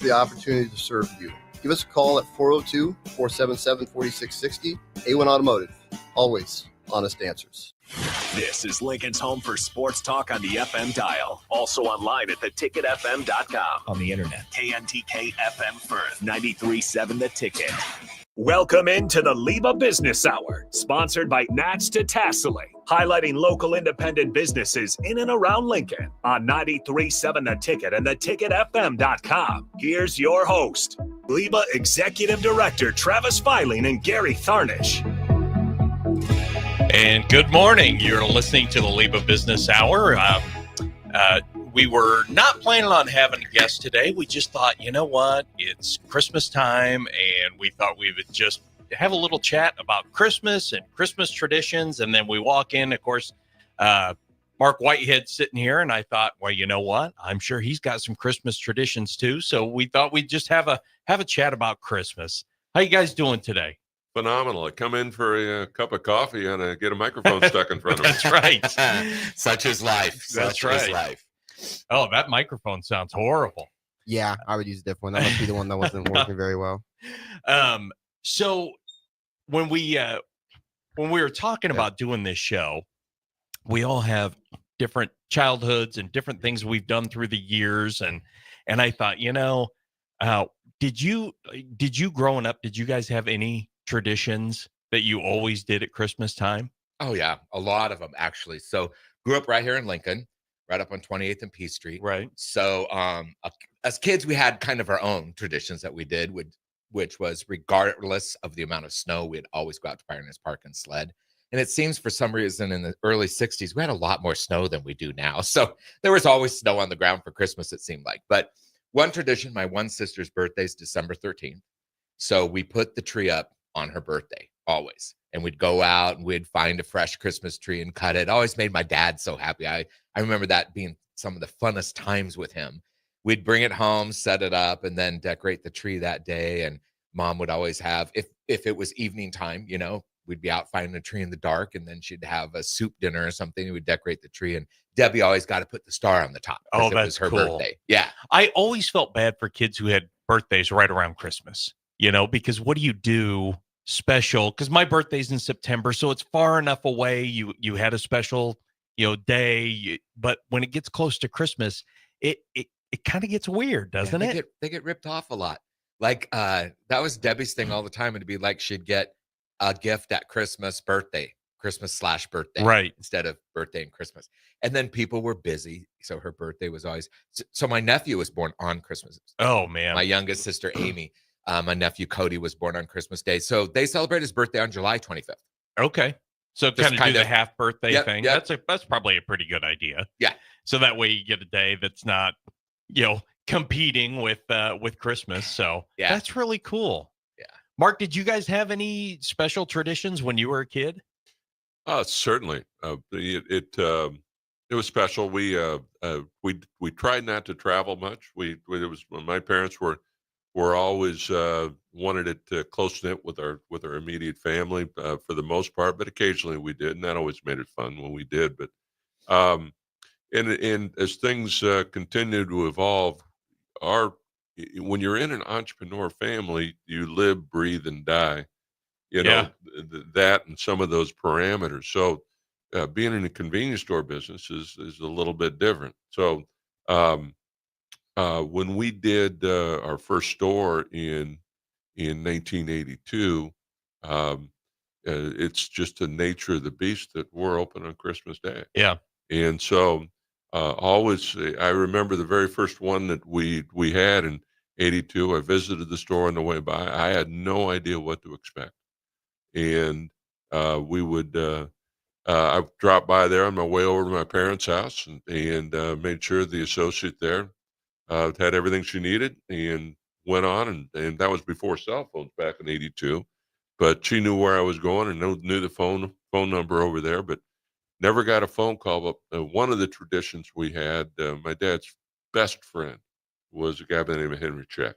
for the opportunity to serve you. Give us a call at 402-477-4660. A1 Automotive. Always honest answers. This is Lincoln's home for sports talk on the FM dial. Also online at theticketfm.com. On the internet. KNTK FM Firth, 93.7 The Ticket. Welcome into the LIBA Business Hour, sponsored by Nats to Tassili, highlighting local independent businesses in and around Lincoln on 93.7 The Ticket and theticketfm.com. Here's your host, LIBA Executive Director Travis Filing and Gary Tharnish. And good morning. You're listening to the LIBA Business Hour. We were not planning on having a guest today. We just thought, you know what? It's Christmas time, and we thought we would just have a little chat about Christmas and Christmas traditions. And then we walk in, of course, Mark Whitehead sitting here, and I thought, well, you know what? I'm sure he's got some Christmas traditions too. So we thought we'd just have a chat about Christmas. How you guys doing today? Phenomenal. I come in for a cup of coffee and I get a microphone stuck in front of me. That's right. Such is life. That's right. Is life. Oh, that microphone sounds horrible. Yeah, I would use a different one. That must be the one that wasn't working very well. So when we were talking about doing this show, we all have different childhoods and different things we've done through the years, and I thought, did you growing up, did you guys have any traditions that you always did at Christmas time? Oh yeah, a lot of them actually. So grew up right here in Lincoln, right up on 28th and Peace Street. Right. So as kids, we had kind of our own traditions that we did, which was regardless of the amount of snow, we'd always go out to Pioneers Park and sled. And it seems for some reason in the early 60s, we had a lot more snow than we do now. So there was always snow on the ground for Christmas, it seemed like. But one tradition, my one sister's birthday is December 13th. So we put the tree up on her birthday always. And we'd go out and we'd find a fresh Christmas tree and cut it. Always made my dad so happy. I remember that being some of the funnest times with him. We'd bring it home, set it up, and then decorate the tree that day. And mom would always have, if it was evening time, we'd be out finding a tree in the dark, and then she'd have a soup dinner or something. We'd decorate the tree, and Debbie always got to put the star on the top. Oh, that's it was her cool. birthday. Yeah. I always felt bad for kids who had birthdays right around Christmas, because what do you do special? Because my birthday's in September, so it's far enough away. You had a special, day, but when it gets close to Christmas, it kind of gets weird, dodoesn't it? They get ripped off a lot. Like that was Debbie's thing all the time. It'd be like she'd get a gift at Christmas /birthday, right, instead of birthday and Christmas. And then people were busy, so her birthday was always. So my nephew was born on Christmas. Oh man, my youngest sister Amy, my nephew Cody was born on Christmas Day, so they celebrate his birthday on July 25th. Okay, so kind of do the half birthday thing. Yep. That's probably a pretty good idea. Yeah. So that way you get a day that's not, competing with Christmas. So yeah, that's really cool. Yeah. Mark, did you guys have any special traditions when you were a kid? Certainly. It was special. We tried not to travel much. It was when my parents were always wanted it close knit with our immediate family for the most part, but occasionally we did, and that always made it fun when we did. But and as things continue to evolve, when you're in an entrepreneur family, you live, breathe, and die. That and some of those parameters. So being in a convenience store business is a little bit different. So when we did our first store in 1982, it's just the nature of the beast that we're open on Christmas Day. Yeah. And so always, I remember the very first one that we had in 82. I visited the store on the way by. I had no idea what to expect. And we would I dropped by there on my way over to my parents' house and made sure the associate there had everything she needed and went on. And that was before cell phones back in 82. But she knew where I was going and knew the phone number over there, but never got a phone call. But one of the traditions we had, my dad's best friend was a guy by the name of Henry Check.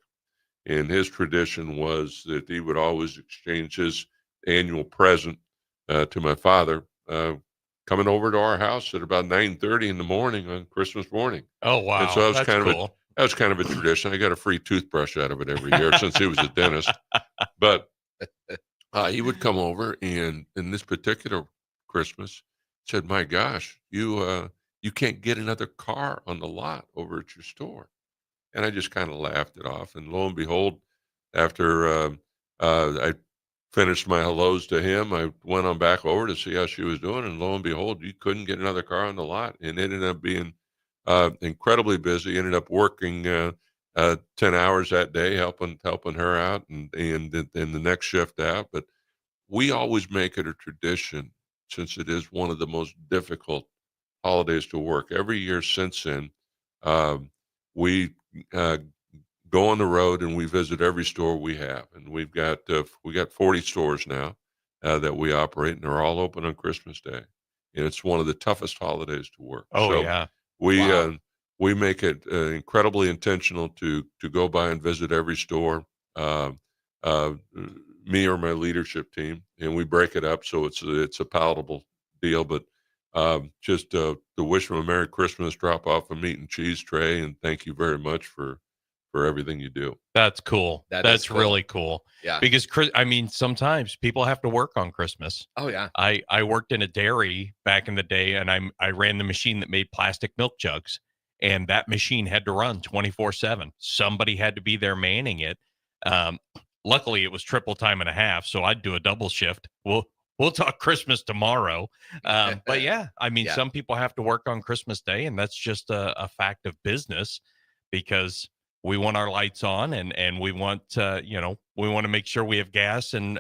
And his tradition was that he would always exchange his annual present to my father coming over to our house at about 9:30 in the morning on Christmas morning. Oh, wow. And so that was That's kind cool. of that was kind of a tradition. I got a free toothbrush out of it every year since he was a dentist. But he would come over, and in this particular Christmas, said, "My gosh, you can't get another car on the lot over at your store." And I just kind of laughed it off. And lo and behold, after I finished my hellos to him, I went on back over to see how she was doing. And lo and behold, you couldn't get another car on the lot. And it ended up being incredibly busy. Ended up working 10 hours that day, helping her out, and then the next shift out. But we always make it a tradition, since it is one of the most difficult holidays to work. Every year since then, we go on the road and we visit every store we have, and we got 40 stores now that we operate, and they're all open on Christmas Day, and it's one of the toughest holidays to work. Oh, so yeah. we Wow. we make it incredibly intentional to go by and visit every store. Uh, uh, Me or my leadership team, and we break it up so it's a palatable deal. But just to wish them a Merry Christmas, drop off a meat and cheese tray, and thank you very much for everything you do. That's cool. That is That's cool. really cool. Yeah. Because sometimes people have to work on Christmas. Oh yeah. I worked in a dairy back in the day, and I ran the machine that made plastic milk jugs, and that machine had to run 24/7. Somebody had to be there manning it. Luckily, it was triple time and a half, so I'd do a double shift. We'll talk Christmas tomorrow. But yeah, I mean, Yeah. some people have to work on Christmas Day, and that's just a fact of business, because we want our lights on, and we want we want to make sure we have gas and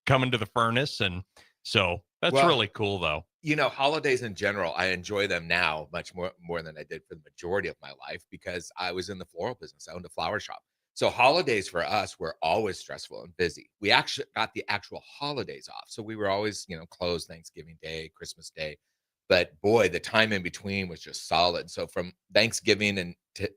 coming to the furnace, and so that's Well, really cool, though. Holidays in general, I enjoy them now much more than I did for the majority of my life, because I was in the floral business. I owned a flower shop. So holidays for us were always stressful and busy. We actually got the actual holidays off. So we were always, closed Thanksgiving Day, Christmas Day. But boy, the time in between was just solid. So from Thanksgiving and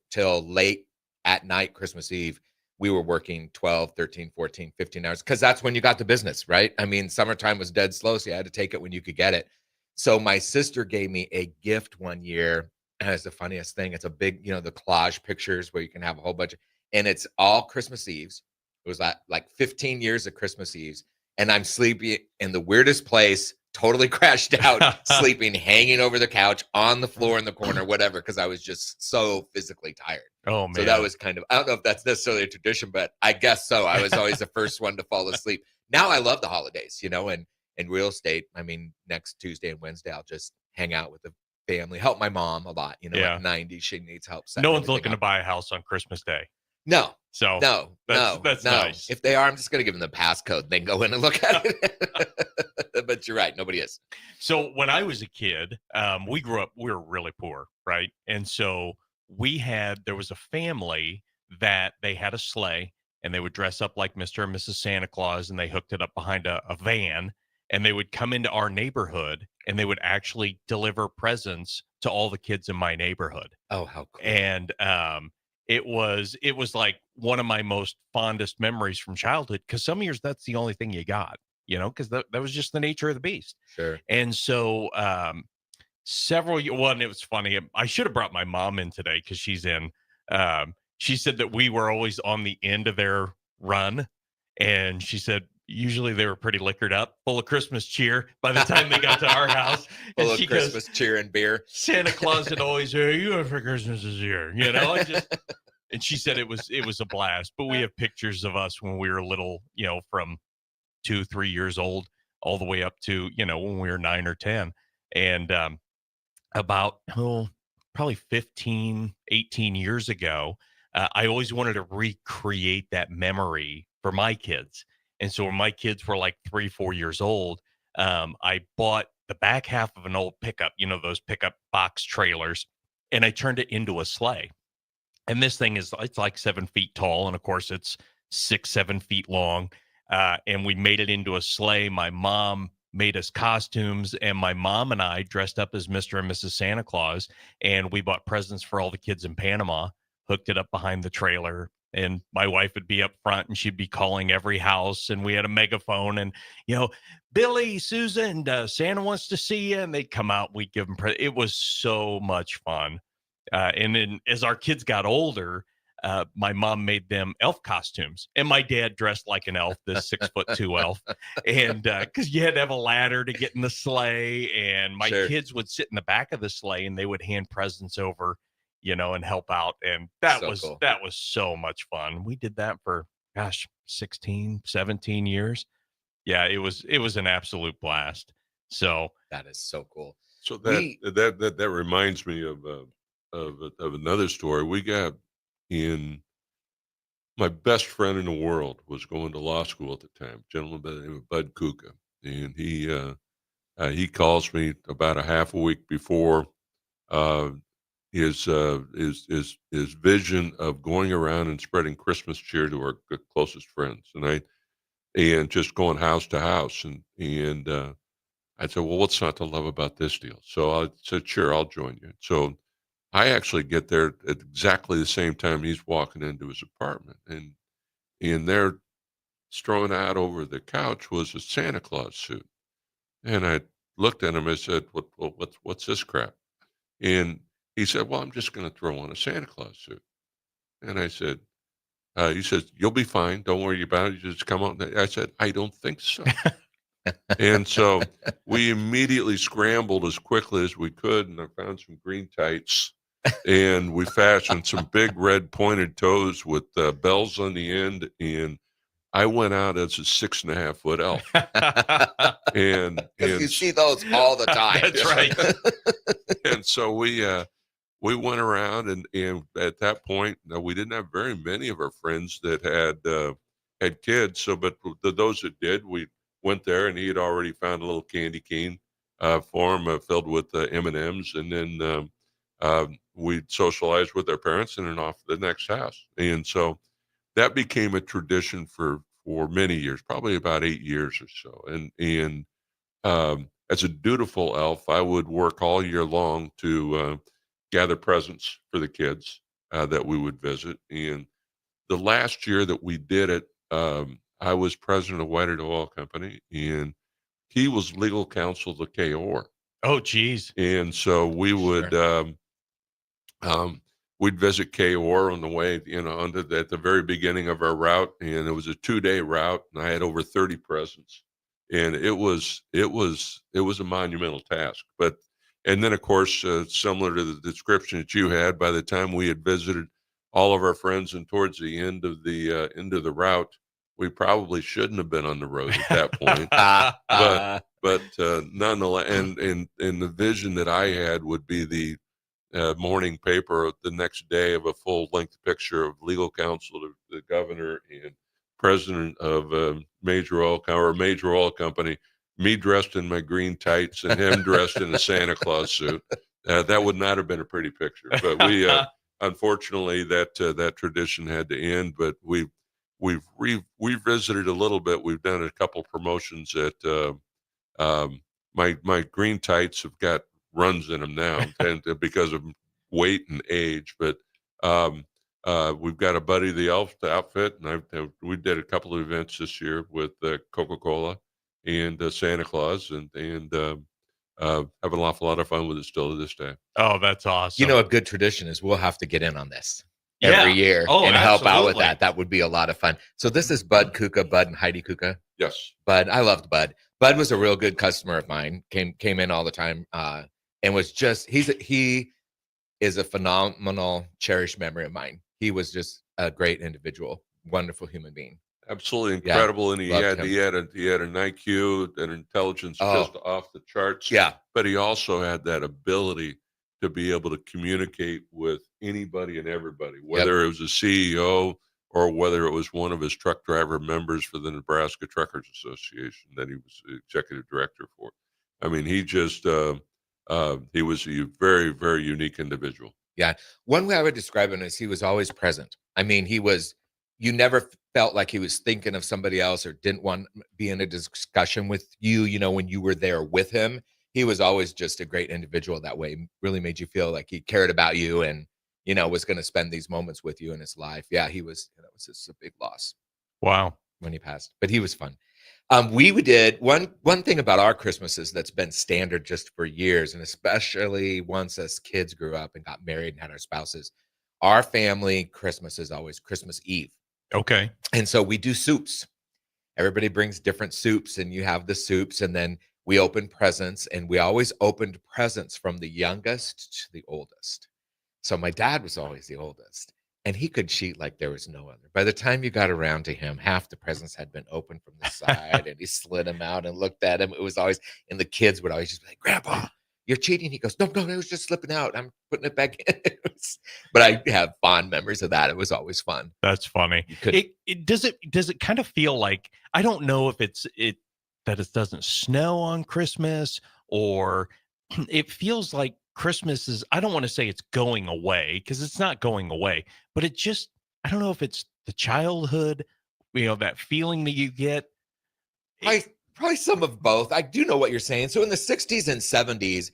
till late at night, Christmas Eve, we were working 12, 13, 14, 15 hours, because that's when you got the business, right? I mean, summertime was dead slow, so you had to take it when you could get it. So my sister gave me a gift one year, and it's the funniest thing. It's a big, the collage pictures where you can have a whole bunch of, and it's all Christmas Eves. It was like 15 years of Christmas Eves, and I'm sleeping in the weirdest place, totally crashed out, sleeping, hanging over the couch, on the floor in the corner, whatever, because I was just so physically tired. Oh man. So that was kind of, I don't know if that's necessarily a tradition, but I guess so. I was always the first one to fall asleep. Now I love the holidays, and in real estate, I mean, next Tuesday and Wednesday, I'll just hang out with the family, help my mom a lot. At 90, she needs help. No one's looking to buy a house on Christmas Day. No. So That's no. Nice. If they are, I'm just going to give them the passcode. They can go in and look at it. But you're right. Nobody is. So when I was a kid, we grew up, we were really poor, right? And so there was a family that they had a sleigh, and they would dress up like Mr. and Mrs. Santa Claus, and they hooked it up behind a van, and they would come into our neighborhood, and they would actually deliver presents to all the kids in my neighborhood. Oh, how cool. And it was like one of my most fondest memories from childhood, because some years that's the only thing you got, because that was just the nature of the beast. Sure. And so several years, and it was funny. I should have brought my mom in today, because she's in. She said that we were always on the end of their run, and she said usually they were pretty liquored up, full of Christmas cheer by the time they got to our house. Full of Christmas cheer and beer. Santa Claus would always say, "You have for Christmas this year," and she said it was a blast. But we have pictures of us when we were little, from 2-3 years old all the way up to, when we were 9 or 10. And about probably 15, 18 years ago, I always wanted to recreate that memory for my kids. And so when my kids were like 3-4 years old, I bought the back half of an old pickup, those pickup box trailers, and I turned it into a sleigh. And this thing it's like 7 feet tall. And of course it's 6-7 feet long. And we made it into a sleigh. My mom made us costumes, and my mom and I dressed up as Mr. and Mrs. Santa Claus, and we bought presents for all the kids in Panama, hooked it up behind the trailer, and my wife would be up front, and she'd be calling every house, and we had a megaphone, and Billy, Susan, Santa wants to see you, and they'd come out, we'd give them it was so much fun. And then as our kids got older, my mom made them elf costumes, and my dad dressed like an elf, this 6'2" elf, and because you had to have a ladder to get in the sleigh, and my kids would sit in the back of the sleigh, and they would hand presents over, and help out, and that was cool. that was so much fun. We did that for 16, 17 years. Yeah, it was an absolute blast. So that is so cool. So that reminds me of another story. We got in. My best friend in the world was going to law school at the time, a gentleman by the name of Bud Kuka, and he calls me about a half a week before uh, his vision of going around and spreading Christmas cheer to our closest friends, and just going house to house, and I said, well, what's not to love about this deal? So I said, sure, I'll join you. So I actually get there at exactly the same time he's walking into his apartment, and there, strewn out over the couch was a Santa Claus suit. And I looked at him. I said, what's this crap? And he said, well, I'm just going to throw on a Santa Claus suit. And I said, he says, you'll be fine. Don't worry about it. You just come on. I said, I don't think so. And so we immediately scrambled as quickly as we could, and I found some green tights, and we fashioned some big red pointed toes with bells on the end, and I went out as a 6.5 foot elf. and you see those all the time. That's right. And so we went around, and at that point, we didn't have very many of our friends that had kids. So, but those that did, we went there, and he had already found a little candy cane for him filled with M&Ms, and then we'd socialize with our parents and then off to the next house. And so that became a tradition for many years, probably about 8 years or so. And as a dutiful elf, I would work all year long to gather presents for the kids that we would visit. And the last year that we did it, I was president of Whited Oil Company, and he was legal counsel to KOR. Oh, geez. And so we would we'd visit KOR on the way, at the very beginning of our route, and it was a 2-day route, and I had over 30 presents, and it was a monumental task. And then of course, similar to the description that you had, by the time we had visited all of our friends and towards the end of the route, we probably shouldn't have been on the road at that point. but nonetheless, and the vision that I had would be the morning paper the next day of a full-length picture of legal counsel to the governor and president of a major oil company, me dressed in my green tights and him dressed in a Santa Claus suit. That would not have been a pretty picture. But we, unfortunately, that tradition had to end. But we've revisited a little bit. We've done a couple promotions that my green tights have got runs in them now, and because of weight and age. But we've got a Buddy the Elf outfit, and we did a couple of events this year with Coca-Cola and Santa Claus, and have an awful lot of fun with it still to this day. Oh, that's awesome. A good tradition is we'll have to get in on this every year and help out with that. That would be a lot of fun. So this is Bud Kuka, Bud and Heidi Kuka. Yes. Bud, I loved Bud. Bud was a real good customer of mine. Came in all the time, and was just he is a phenomenal, cherished memory of mine. He was just a great individual, wonderful human being. Absolutely incredible, and he had an IQ, an intelligence just off the charts. Yeah, but he also had that ability to be able to communicate with anybody and everybody, whether it was a CEO or whether it was one of his truck driver members for the Nebraska Truckers Association that he was the executive director for. I mean, he just he was a very, very unique individual. Yeah, one way I would describe him is he was always present. I mean, you never felt like he was thinking of somebody else or didn't want to be in a discussion with you, when you were there with him. He was always just a great individual that way. Really made you feel like he cared about you and, was going to spend these moments with you in his life. Yeah, he was, that was just a big loss. Wow. When he passed, but he was fun. We did one thing about our Christmases that's been standard just for years, and especially once as kids grew up and got married and had our spouses. Our family Christmas is always Christmas Eve, Okay. and so we do soups. Everybody brings different soups, and you have the soups, and then we open presents, and we always opened presents from the youngest to the oldest. So my dad was always the oldest, and he could cheat like there was no other. By the time you got around to him, half the presents had been opened from the side, and he slid them out and looked at him. It was always, and the kids would always just be like, "Grandpa, you're cheating." He goes, "No, no, it was just slipping out. I'm putting it back in." But I have fond memories of that. It was always fun. That's funny. Does it kind of feel like, I don't know if that it doesn't snow on Christmas, or it feels like Christmas is, I don't want to say it's going away, because it's not going away, but it just, I don't know if it's the childhood, that feeling that you get. Probably some of both. I do know what you're saying. So in the 60s and 70s,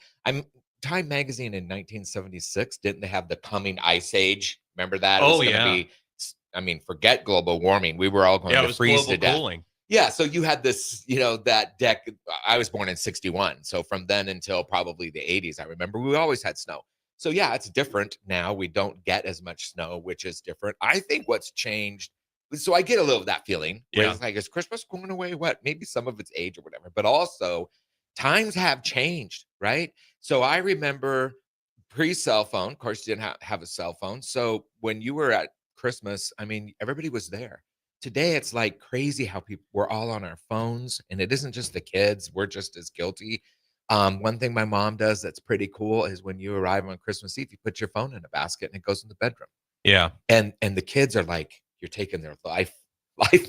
Time magazine in 1976, didn't they have the coming ice age? Remember that? It was gonna be, forget global warming. We were all going to freeze to death. Cooling. Yeah, so you had this, that deck. I was born in 61. So from then until probably the 80s, I remember we always had snow. So yeah, it's different now. We don't get as much snow, which is different. I think what's changed, so I get a little of that feeling. Where it's like, is Christmas going away? What? Maybe some of its age or whatever. But also, times have changed, right? So I remember pre-cell phone. Of course, you didn't have a cell phone. So when you were at Christmas, everybody was there. Today, it's like crazy how we're all on our phones, and it isn't just the kids. We're just as guilty. One thing my mom does that's pretty cool is when you arrive on Christmas Eve, you put your phone in a basket and it goes in the bedroom. Yeah. And the kids are like, you're taking their life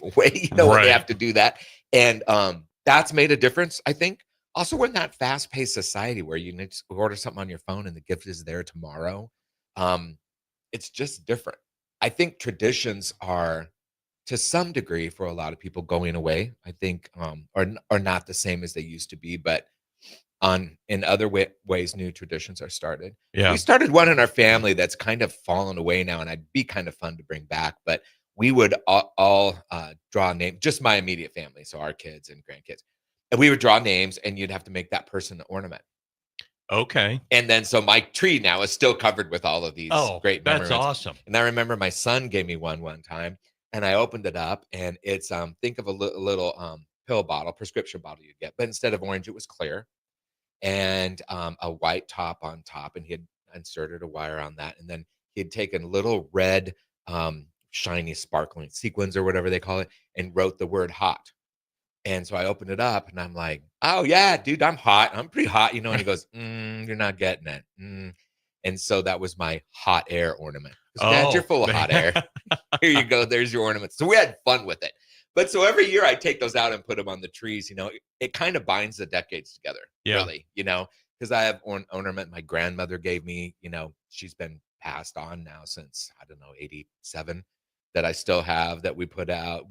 away, when they have to do that. And that's made a difference, I think. Also, we're in that fast-paced society where you need to order something on your phone and the gift is there tomorrow. It's just different. I think traditions are, to some degree, for a lot of people, going away. I think, are not the same as they used to be, but in other ways, new traditions are started. Yeah. We started one in our family that's kind of fallen away now, and I'd be kind of fun to bring back. But we would all draw a name, just my immediate family, so our kids and grandkids, and we would draw names, and you'd have to make that person an ornament. Okay. And then so my tree now is still covered with all of these great memories. That's awesome. And I remember my son gave me one time, and I opened it up, and it's think of a little pill bottle, prescription bottle you get, but instead of orange, it was clear, and a white top on top, and he had inserted a wire on that, and then he had taken little red shiny sparkling sequins or whatever they call it, and wrote the word hot. And so I opened it up, and I'm like, "Oh yeah, dude, I'm hot. I'm pretty hot, And he goes, "You're not getting it." And so that was my hot air ornament. Dad, you're full of hot air. Here you go. There's your ornament. So we had fun with it. But so every year I take those out and put them on the trees. It kind of binds the decades together. Yeah. Really. Because I have ornament my grandmother gave me. She's been passed on now since, I don't know, 87, that I still have, that we put out.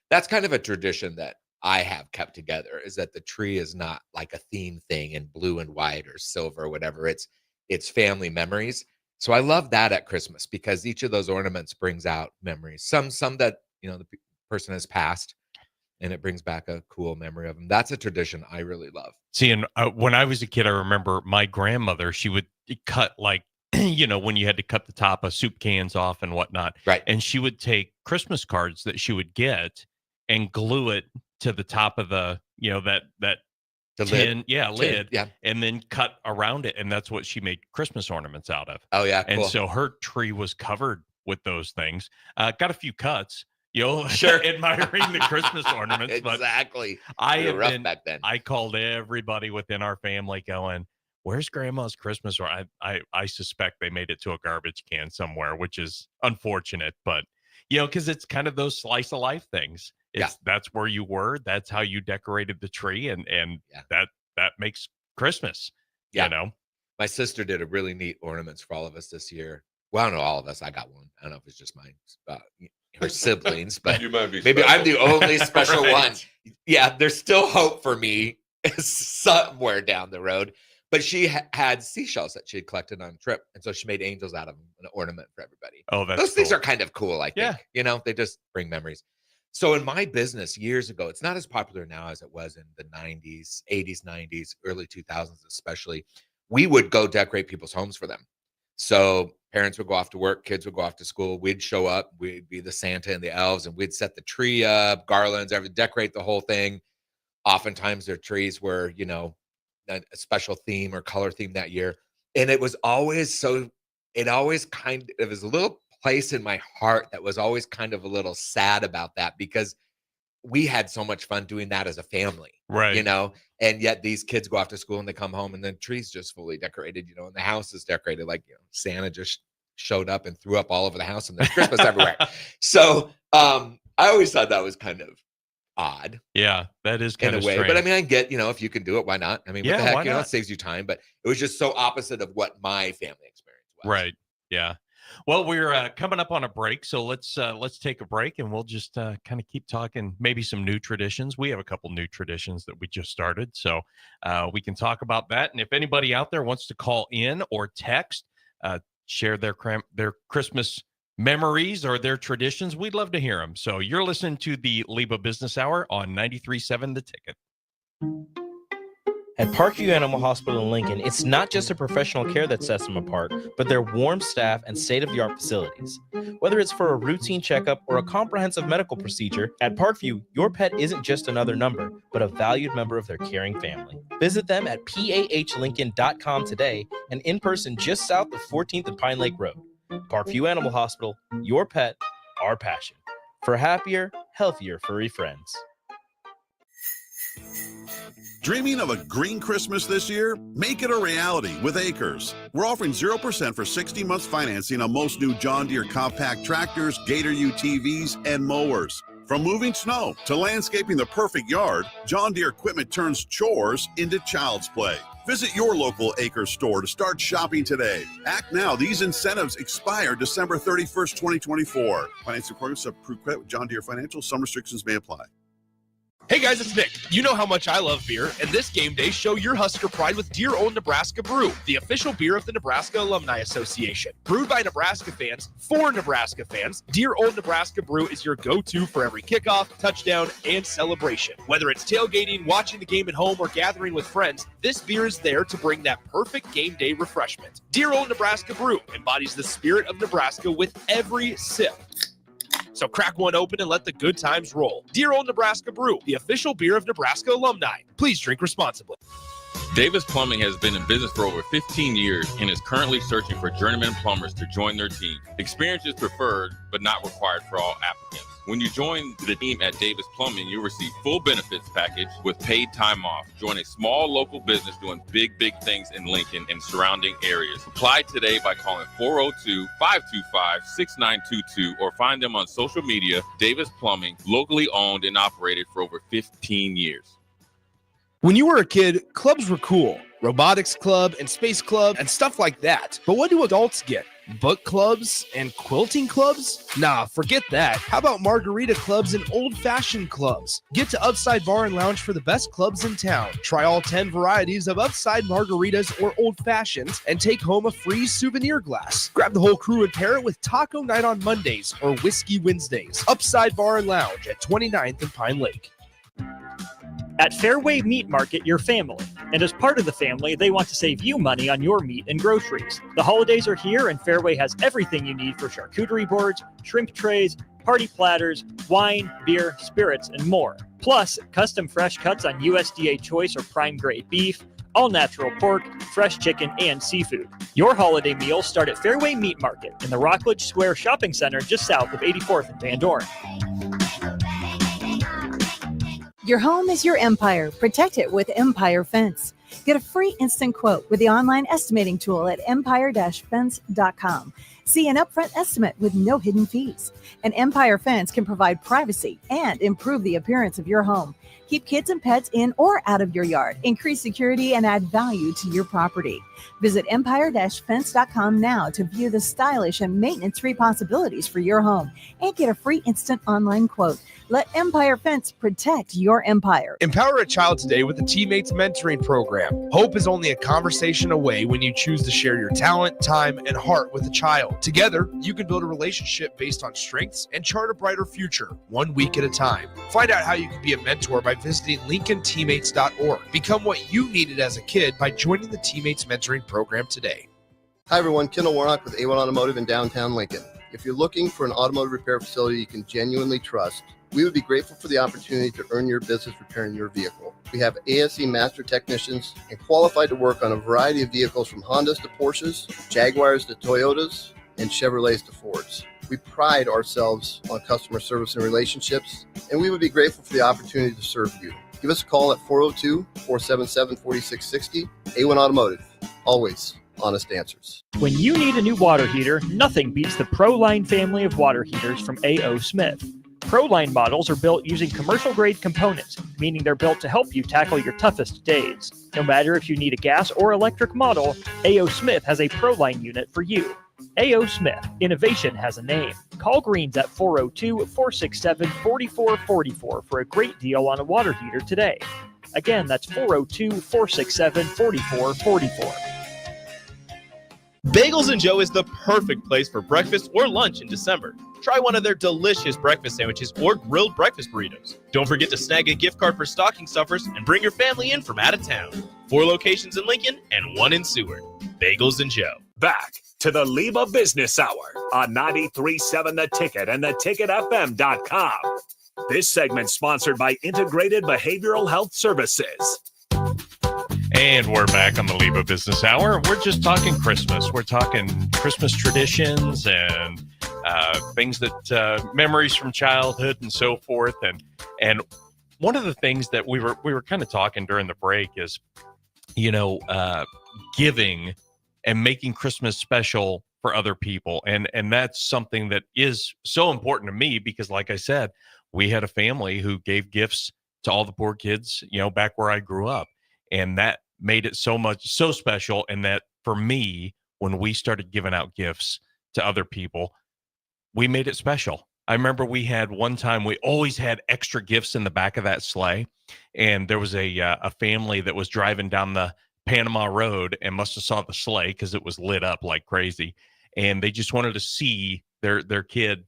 That's kind of a tradition that I have kept together, is that the tree is not like a theme thing in blue and white or silver or whatever. It's family memories. So I love that at Christmas, because each of those ornaments brings out memories. Some that the person has passed, and it brings back a cool memory of them. That's a tradition I really love. See, and when I was a kid, I remember my grandmother, she would cut, like, when you had to cut the top of soup cans off and whatnot. Right. And she would take Christmas cards that she would get and glue it to the top of the, that The tin, lid. lid, Yeah. and then cut around it, and that's what she made Christmas ornaments out of. Oh yeah. Cool. And so her tree was covered with those things. Got a few cuts, Sure. admiring the Christmas ornaments. Exactly. But I They were have rough been, back then. I called everybody within our family going, "Where's Grandma's Christmas?" Or I suspect they made it to a garbage can somewhere, which is unfortunate, but because it's kind of those slice of life things. That's where you were. That's how you decorated the tree, and that makes Christmas. My sister did a really neat ornaments for all of us this year. Well, I don't know, all of us. I got one. I don't know if it's just her siblings, but You might be maybe special. I'm the only special Right. one. Yeah, there's still hope for me somewhere down the road. But she had seashells that she had collected on a trip, and so she made angels out of them, an ornament for everybody. Oh, that's Those things cool. are kind of cool, I think. Yeah. They just bring memories. So in my business years ago, it's not as popular now as it was in the 90s, 80s, 90s, early 2000s especially. We would go decorate people's homes for them. So parents would go off to work, kids would go off to school. We'd show up, we'd be the Santa and the elves, and we'd set the tree up, garlands, decorate the whole thing. Oftentimes their trees were, a special theme or color theme that year. And it was always it was a little place in my heart that was always kind of a little sad about that, because we had so much fun doing that as a family, right? And yet these kids go off to school and they come home and the tree's just fully decorated, and the house is decorated like, Santa just showed up and threw up all over the house and there's Christmas everywhere. So I always thought that was kind of odd. Yeah, that is kind of strange. But I mean, I get, if you can do it, why not? I mean, what the heck, it saves you time, but it was just so opposite of what my family experience was. Right. Yeah. Well, we're coming up on a break, so let's take a break, and we'll just kind of keep talking maybe some new traditions. We have a couple new traditions that we just started, so we can talk about that. And if anybody out there wants to call in or text, share their Christmas memories or their traditions, we'd love to hear them. So you're listening to the LIBA Business Hour on 93.7 The Ticket. At Parkview Animal Hospital in Lincoln, it's not just a professional care that sets them apart, but their warm staff and state-of-the-art facilities. Whether it's for a routine checkup or a comprehensive medical procedure, at Parkview, your pet isn't just another number, but a valued member of their caring family. Visit them at pahlincoln.com today and in person just south of 14th and Pine Lake Road. Parkview Animal Hospital, your pet, our passion. For happier, healthier furry friends. Dreaming of a green Christmas this year? Make it a reality with Acres. We're offering 0% for 60 months financing on most new John Deere compact tractors, Gator UTVs, and mowers. From moving snow to landscaping the perfect yard, John Deere equipment turns chores into child's play. Visit your local Acres store to start shopping today. Act now. These incentives expire December 31st, 2024. Financing requirements of approved credit with John Deere Financial. Some restrictions may apply. Hey guys, it's Nick. You know how much I love beer, and this game day, show your Husker pride with Dear Old Nebraska Brew, the official beer of the Nebraska Alumni Association. Brewed by Nebraska fans, for Nebraska fans, Dear Old Nebraska Brew is your go-to for every kickoff, touchdown, and celebration. Whether it's tailgating, watching the game at home, or gathering with friends, this beer is there to bring that perfect game day refreshment. Dear Old Nebraska Brew embodies the spirit of Nebraska with every sip. So crack one open and let the good times roll. Dear Old Nebraska Brew, the official beer of Nebraska alumni. Please drink responsibly. Davis Plumbing has been in business for over 15 years and is currently searching for journeyman plumbers to join their team. Experience is preferred, but not required for all applicants. When you join the team at Davis Plumbing, you'll receive full benefits package with paid time off. Join a small local business doing big things in Lincoln and surrounding areas. Apply today by calling 402-525-6922 or find them on social media. Davis Plumbing, locally owned and operated for over 15 years. When you were a kid, clubs were cool. Robotics club and space club and stuff like that. But what do adults get? Book clubs and quilting clubs? Nah, forget that. How about margarita clubs and old-fashioned clubs? Get to Upside Bar and Lounge for the best clubs in town. Try all 10 varieties of Upside margaritas or old-fashions and take home a free souvenir glass. Grab the whole crew and pair it with taco night on Mondays or whiskey Wednesdays. Upside Bar and Lounge at 29th and Pine Lake. At Fairway Meat Market, your family. And as part of the family, they want to save you money on your meat and groceries. The holidays are here, and Fairway has everything you need for charcuterie boards, shrimp trays, party platters, wine, beer, spirits, and more. Plus, custom fresh cuts on USDA choice or prime grade beef, all-natural pork, fresh chicken, and seafood. Your holiday meals start at Fairway Meat Market in the Rockledge Square Shopping Center just south of 84th and Van Dorn. Your home is your empire. Protect it with Empire Fence. Get a free instant quote with the online estimating tool at empire-fence.com. See an upfront estimate with no hidden fees. An Empire Fence can provide privacy and improve the appearance of your home. Keep kids and pets in or out of your yard. Increase security and add value to your property. Visit empire-fence.com now to view the stylish and maintenance-free possibilities for your home and get a free instant online quote. Let Empire Fence protect your empire. Empower a child today with the Teammates Mentoring Program. Hope is only a conversation away when you choose to share your talent, time, and heart with a child. Together, you can build a relationship based on strengths and chart a brighter future, 1 week at a time. Find out how you can be a mentor by visiting LincolnTeammates.org. Become what you needed as a kid by joining the Teammates Mentoring Program today. Hi, everyone. Kendall Warnock with A1 Automotive in downtown Lincoln. If you're looking for an automotive repair facility you can genuinely trust, we would be grateful for the opportunity to earn your business repairing your vehicle. We have ASE master technicians and qualified to work on a variety of vehicles from Hondas to Porsches, Jaguars to Toyotas, and Chevrolets to Fords. We pride ourselves on customer service and relationships, and we would be grateful for the opportunity to serve you. Give us a call at 402-477-4660. A1 Automotive, always honest answers. When you need a new water heater, nothing beats the ProLine family of water heaters from A.O. Smith. ProLine models are built using commercial-grade components, meaning they're built to help you tackle your toughest days. No matter if you need a gas or electric model, A.O. Smith has a ProLine unit for you. A.O. Smith, innovation has a name. Call Greens at 402-467-4444 for a great deal on a water heater today. Again, that's 402-467-4444. Bagels & Joe is the perfect place for breakfast or lunch in December. Try one of their delicious breakfast sandwiches or grilled breakfast burritos. Don't forget to snag a gift card for stocking stuffers and bring your family in from out of town. 4 locations in Lincoln and 1 in Seward. Bagels & Joe. Back to the LIBA Business Hour on 93.7 The Ticket and theticketfm.com. This segment sponsored by Integrated Behavioral Health Services. And we're back on the LIBA Business Hour. We're just talking Christmas. We're talking Christmas traditions and things that memories from childhood and so forth. And one of the things that we were kind of talking during the break is, giving and making Christmas special for other people. And that's something that is so important to me because, like I said, we had a family who gave gifts to all the poor kids, back where I grew up. And that made it so special. And that for me, when we started giving out gifts to other people, we made it special. I remember we had one time, we always had extra gifts in the back of that sleigh. And there was a family that was driving down the Panama Road and must have saw the sleigh because it was lit up like crazy. And they just wanted to see their kid,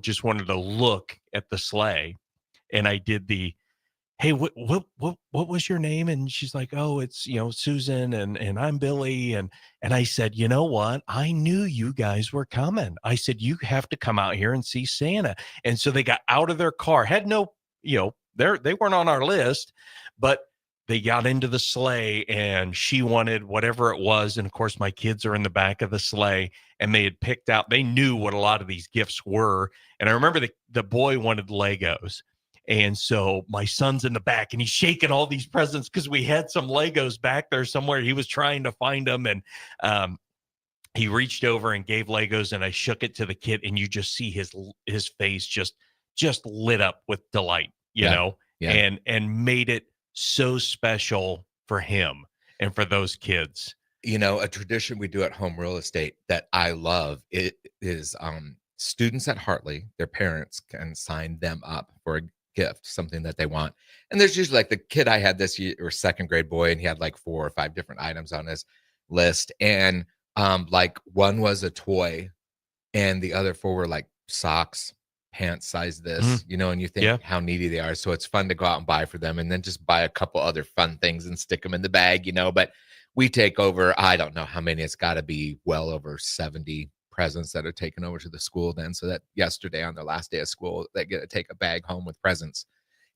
just wanted to look at the sleigh. And I did the, hey, what was your name? And she's like, oh, it's, Susan and I'm Billy. And I said, you know what? I knew you guys were coming. I said, you have to come out here and see Santa. And so they got out of their car, had no, they weren't on our list, but they got into the sleigh and she wanted whatever it was. And of course, my kids are in the back of the sleigh and they had picked out, they knew what a lot of these gifts were. And I remember the boy wanted Legos. And so my son's in the back and he's shaking all these presents because we had some Legos back there somewhere. He was trying to find them. And he reached over and gave Legos and I shook it to the kid. And you just see his face just lit up with delight, and made it so special for him and for those kids. A tradition we do at Home Real Estate that I love, it is students at Hartley, their parents can sign them up for a gift, something that they want. And there's usually like the kid I had this year, or second grade boy, and he had like 4 or 5 different items on his list. And like one was a toy and the other 4 were like socks, pants size this, and you think how needy they are. So it's fun to go out and buy for them and then just buy a couple other fun things and stick them in the bag, but we take over, I don't know how many, it's got to be well over 70 presents that are taken over to the school then. So that yesterday on their last day of school, they get to take a bag home with presents.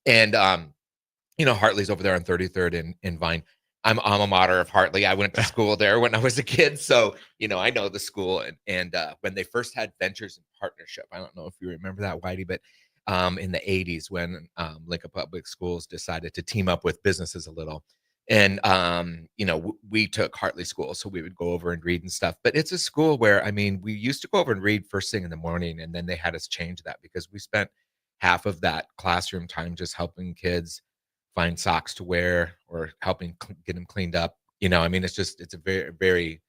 And, Hartley's over there on 33rd in Vine. I'm alma mater of Hartley. I went to school there when I was a kid. So, I know the school. And when they first had Ventures in Partnership, I don't know if you remember that, Whitey, but in the 80s when Lincoln Public Schools decided to team up with businesses a little. And, we took Hartley School, so we would go over and read and stuff. But it's a school where, we used to go over and read first thing in the morning, and then they had us change that because we spent half of that classroom time just helping kids find socks to wear or helping get them cleaned up. It's a very, very,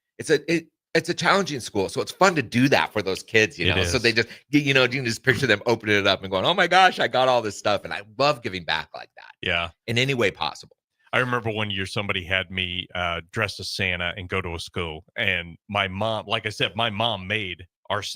it's a challenging school, so it's fun to do that for those kids, you It know. So is. they just, you know, you can just picture them opening it up and going, "Oh my gosh, I got all this stuff," and I love giving back like that. Yeah. In any way possible. I remember one year somebody had me dressed as Santa and go to a school, and my mom, like I said, my mom made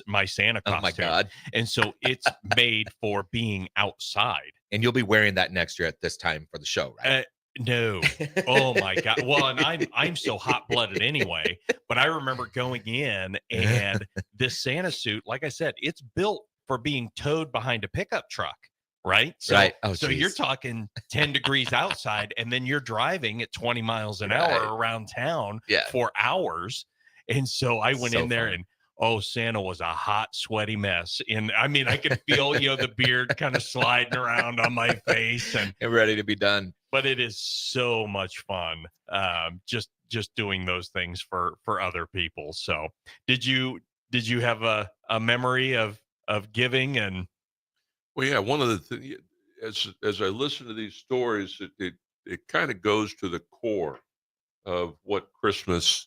my Santa costume. Oh my God! And so it's made for being outside. And you'll be wearing that next year at this time for the show, right? No. Oh my God. Well, and I'm so hot blooded anyway, but I remember going in and this Santa suit, like I said, it's built for being towed behind a pickup truck. Right. So, Right. Oh, so you're talking 10 degrees outside, and then you're driving at 20 miles an hour around town for hours. And so I went in there and, Santa was a hot, sweaty mess. And I mean, I could feel, the beard kind of sliding around on my face and ready to be done. But it is so much fun. Just doing those things for other people. So did you have a memory of giving? And Well, yeah, one of the things, as I listen to these stories, it kind of goes to the core of what Christmas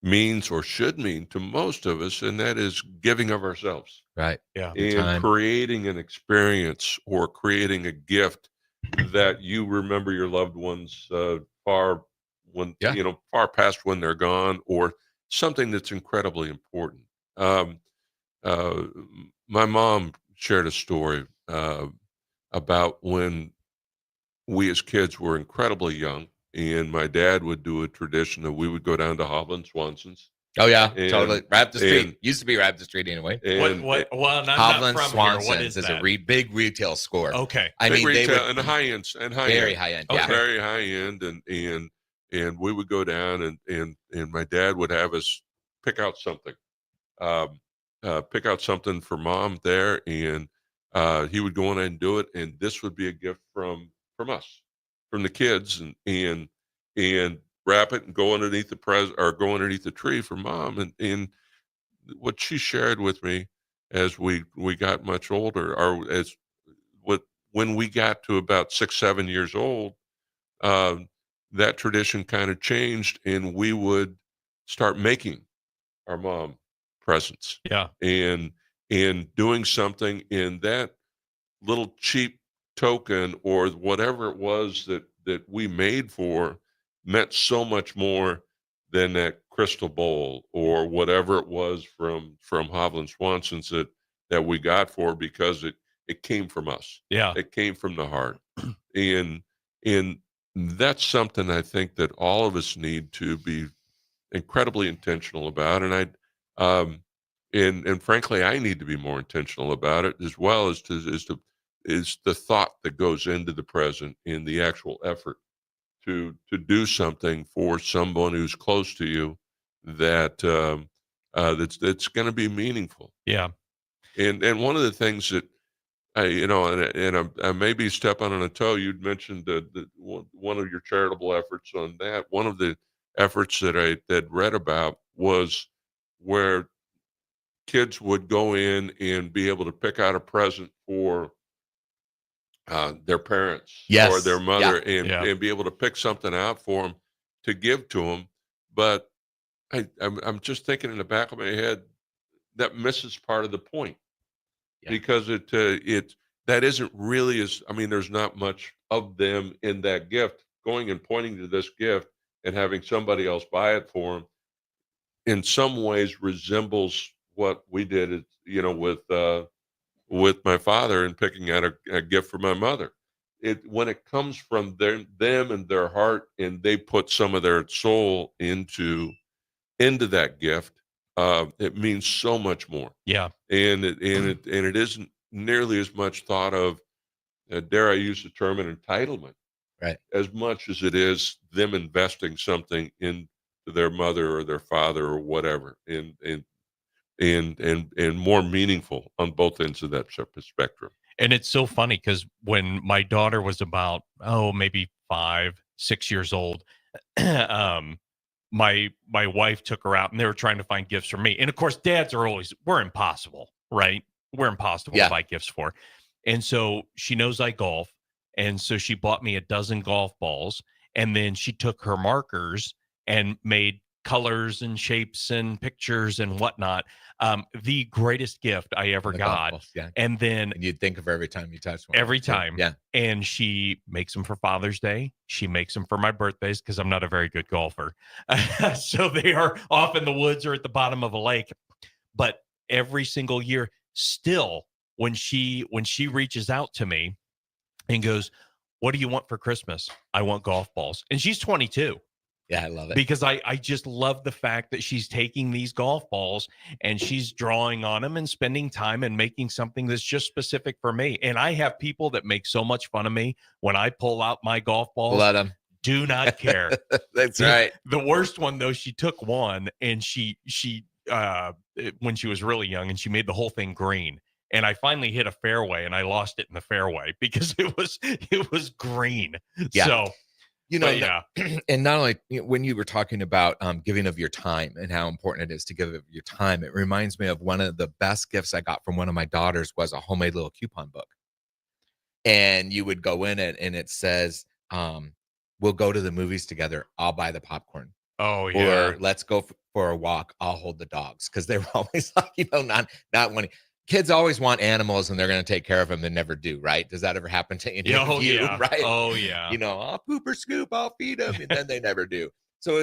means or should mean to most of us, and that is giving of ourselves. Right. Yeah. And creating an experience or creating a gift that you remember your loved ones far past when they're gone, or something that's incredibly important. My mom shared a story about when we as kids were incredibly young, and my dad would do a tradition that we would go down to Hovland Swanson's. Oh yeah, totally. Right up the street. Used to be right up the street anyway. What? Well, Hovland Swanson's is a big retail store. Okay. I mean, retail, they would, and high end, very high end. Okay. Yeah. Very high end, and we would go down, and my dad would have us pick out something for mom there, and he would go in and do it, and this would be a gift from us, from the kids, and wrap it and go underneath the tree for mom. And what she shared with me as we got much older, or when we got to about 6-7 years old, that tradition kind of changed, and we would start making our mom presents. Yeah. And doing something in that little cheap token or whatever it was that we made for meant so much more than that crystal bowl or whatever it was from Hovland Swanson's that we got for, because it came from us. Yeah. It came from the heart. And that's something I think that all of us need to be incredibly intentional about. And and frankly, I need to be more intentional about it, as well as is the thought that goes into the present in the actual effort to do something for someone who's close to you that's going to be meaningful. Yeah. And one of the things that I may be stepping on a toe. You'd mentioned one of your charitable efforts on that. One of the efforts that I read about was where kids would go in and be able to pick out a present for their parents or their mother, and be able to pick something out for them to give to them. But I'm just thinking in the back of my head that misses part of the point, because that isn't really there's not much of them in that gift. Going and pointing to this gift and having somebody else buy it for them in some ways resembles what we did, with my father and picking out a gift for my mother. When it comes from them and their heart, and they put some of their soul into that gift, it means so much more. Yeah. And it isn't nearly as much thought of, dare I use the term, an entitlement, right, as much as it is them investing something into their mother or their father or whatever, and more meaningful on both ends of that spectrum. And it's so funny because when my daughter was about, maybe 5-6 years old, my wife took her out and they were trying to find gifts for me. And of course, dads we're impossible, right? We're impossible to buy gifts for. And so she knows I golf. And so she bought me a dozen golf balls, and then she took her markers and made colors and shapes and pictures and whatnot. The greatest gift I ever The got. golf balls, yeah. And then And you'd think of every time you touch one. every time. Yeah. And she makes them for Father's Day. She makes them for my birthdays because I'm not a very good golfer. So they are off in the woods or at the bottom of a lake. But every single year, still, when she reaches out to me and goes, "What do you want for Christmas?" "I want golf balls." And she's 22. Yeah, I love it. Because I just love the fact that she's taking these golf balls and she's drawing on them and spending time and making something that's just specific for me. And I have people that make so much fun of me when I pull out my golf balls. Let them. Do not care. That's right. The worst one, though, she took one and she when she was really young, and she made the whole thing green. And I finally hit a fairway and I lost it in the fairway because it was green. Yeah. So, you know, yeah. And not only when you were talking about giving of your time and how important it is to give of your time, it reminds me of one of the best gifts I got from one of my daughters was a homemade little coupon book. And you would go in it and it says, we'll go to the movies together. I'll buy the popcorn. Oh, yeah. Or let's go for a walk. I'll hold the dogs. Because they were always like, not wanting. Kids always want animals and they're going to take care of them. They never do, right? Does that ever happen to any of you, right? Oh, yeah. I'll poop or scoop, I'll feed them, and then they never do. So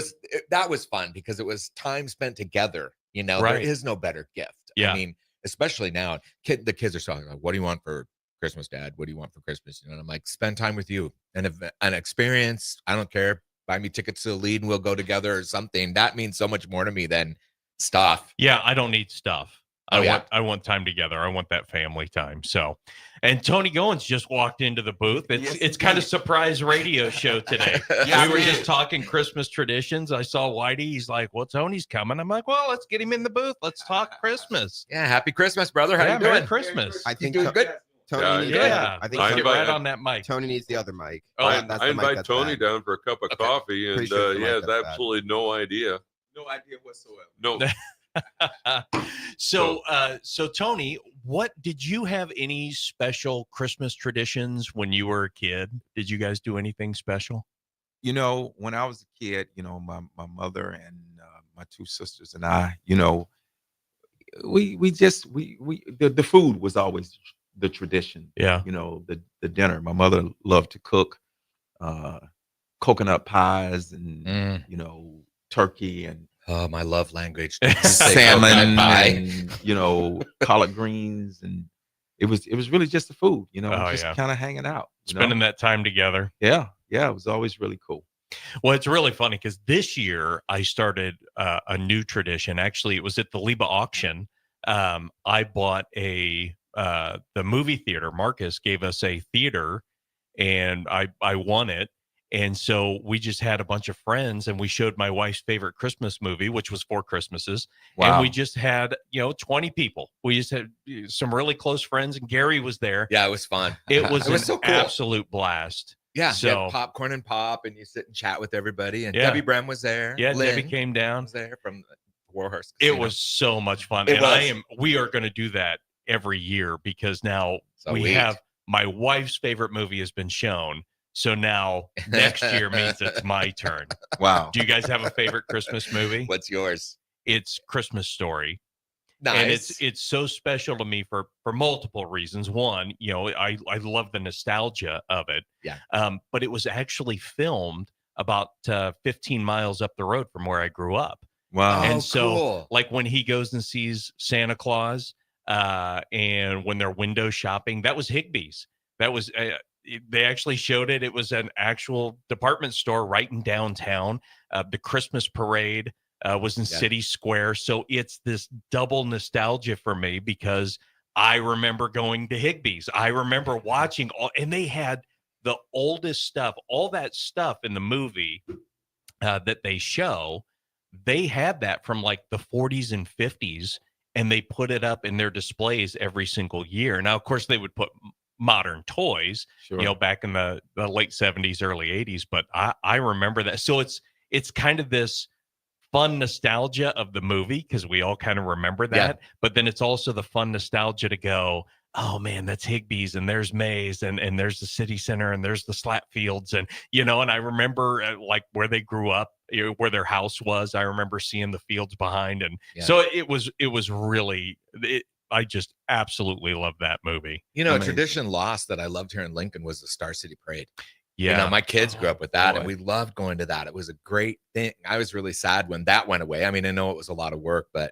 that was fun because it was time spent together. Right. There is no better gift. Yeah. I mean, especially now, the kids are talking like, "What do you want for Christmas, Dad? What do you want for Christmas?" And I'm like, spend time with you, an experience. I don't care. Buy me tickets to the lead and we'll go together or something. That means so much more to me than stuff. Yeah, I don't need stuff. I want time together. I want that family time. So, and Tony Goins just walked into the booth. It's kind of surprise radio show today. We were just talking Christmas traditions. I saw Whitey. He's like, "Well, Tony's coming." I'm like, "Well, let's get him in the booth. Let's talk Christmas." Yeah, happy Christmas, brother. How you doing? Merry Christmas. I think doing good. Tony needs I think get right on that mic. Tony needs the other mic. I invite Tony down for a cup of coffee, and he has absolutely no idea. No idea whatsoever. No. So Tony, what did you have any special Christmas traditions when you were a kid? Did you guys do anything special? When I was a kid, my mother and my two sisters and I, the food was always the tradition. Yeah. The dinner. My mother loved to cook coconut pies and turkey and my love language. Salmon and collard greens, and it was really just the food, kind of hanging out, spending that time together. Yeah, it was always really cool. Well, it's really funny because this year I started a new tradition. Actually, it was at the LIBA auction. I bought the movie theater. Marcus gave us a theater, and I won it. And so we just had a bunch of friends and we showed my wife's favorite Christmas movie, which was Four Christmases. Wow. And we just had, 20 people. We just had some really close friends, and Gary was there. Yeah, it was fun. It was an so cool. Absolute blast. Yeah. So you had popcorn and pop, and you sit and chat with everybody. And Debbie Brem was there. Yeah. Lynn Debbie came down. was there from Warhurst. It was so much fun. We are going to do that every year because now we have my wife's favorite movie has been shown. So now next year means it's my turn. Wow. Do you guys have a favorite Christmas movie? What's yours? It's Christmas Story. Nice. And it's so special to me for multiple reasons. One, I love the nostalgia of it. Yeah. But it was actually filmed about 15 miles up the road from where I grew up. Wow. And so cool. like when he goes and sees Santa Claus and when they're window shopping, that was Higbee's. That was they actually showed it. It was an actual department store right in downtown. The Christmas parade was in City Square. So it's this double nostalgia for me because I remember going to Higbee's. I remember watching and they had the oldest stuff, all that stuff in the movie that they show. They had that from like the 40s and 50s, and they put it up in their displays every single year. Now, of course, they would put modern toys, back in the late 70s, early 80s. But I remember that. So it's kind of this fun nostalgia of the movie because we all kind of remember that. Yeah. But then it's also the fun nostalgia to go, oh man, that's Higbee's, and there's Mays, and there's the city center, and there's the Slat Fields, and and I remember like where they grew up, where their house was. I remember seeing the fields behind, and so it was really. I just absolutely love that movie. A tradition lost that I loved here in Lincoln was the Star City Parade. Yeah. My kids grew up with that, and we loved going to that. It was a great thing. I was really sad when that went away. I mean, I know it was a lot of work, but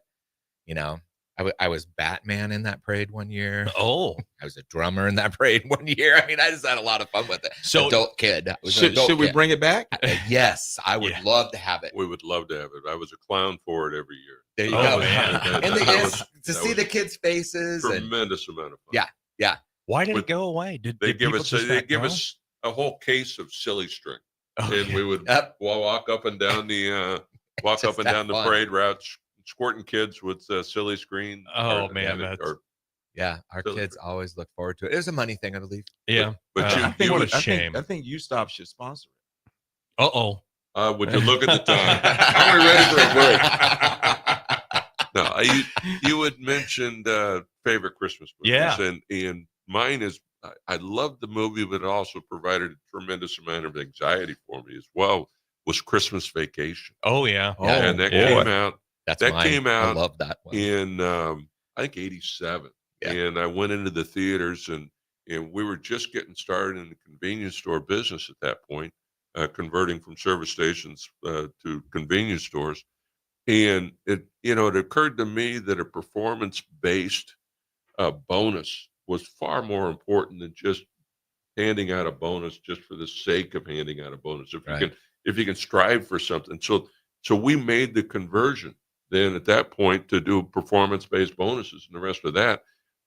I was Batman in that parade one year. Oh, I was a drummer in that parade one year. I mean, I just had a lot of fun with it. So, adult kid. Should we bring it back? Yes, I would love to have it. We would love to have it. I was a clown for it every year. There you go. And to see the kids' faces. Tremendous amount of fun. Yeah. Why did it go away? Did they give us a whole case of silly string, and we would walk up and down the parade routes, squirting kids with silly screen. Oh man, our kids always look forward to it. It was a money thing, I believe. Yeah, but what a shame. I think you stop should sponsor it. Would you look at the time? Are we ready for a break? No, you had mentioned favorite Christmas movies, and mine is. I loved the movie, but it also provided a tremendous amount of anxiety for me as well. Was Christmas Vacation? Oh yeah, and that came out. Came out. I love that one. In I think '87, and I went into the theaters, and we were just getting started in the convenience store business at that point, converting from service stations to convenience stores, and it occurred to me that a performance-based bonus was far more important than just handing out a bonus just for the sake of handing out a bonus. If you can strive for something, so we made the conversion then at that point to do performance-based bonuses and the rest of that.